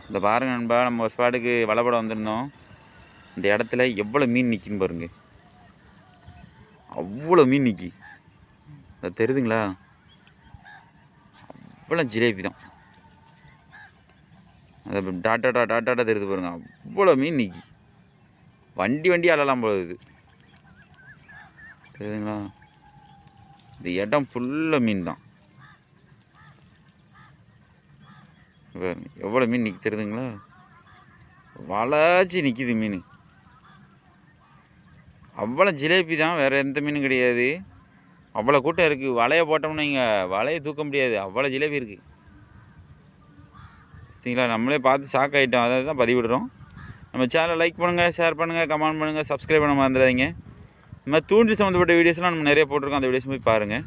இந்த பாருங்க நண்பா, நம்ம ஸ்பாட்டுக்கு வலைப்படம் வந்திருந்தோம். இந்த இடத்துல எவ்வளோ மீன் நிற்கின்னு பாருங்க. அவ்வளோ மீன் நிற்கி. அது தெரியுதுங்களா? அவ்வளோ ஜிலேபி தான். அது டாட்டா தெரியுது பாருங்க. அவ்வளோ மீன் நிற்கி. வண்டி அழலாம் போல இது. தெரியுதுங்களா? இந்த இடம் ஃபுல்லாக மீன் தான். எவ்வளோ மீன் நிற்கி தெரியுதுங்களா? வளைச்சி நிற்கிது மீன். அவ்வளோ ஜிலேபி தான், வேறு எந்த மீனும் கிடையாது. அவ்வளோ கூட்டம் இருக்குது. வலையை போட்டோம்னா இங்கே வலையை தூக்க முடியாது, அவ்வளோ ஜிலேபி இருக்குது. சரிங்களா? நம்மளே பார்த்து ஷாக் ஆகிட்டோம். அதை தான் பதிவிடுறோம். நம்ம சேனலை லைக் பண்ணுங்கள், ஷேர் பண்ணுங்கள், கமெண்ட் பண்ணுங்கள், சப்ஸ்கிரைப் பண்ண மறந்துடாதீங்க. இந்த மாதிரி தூண்டில் சம்மந்தப்பட்ட வீடியோஸ்லாம் நம்ம நிறைய போட்டிருக்கோம். அந்த வீடியோஸ் போய் பாருங்கள்.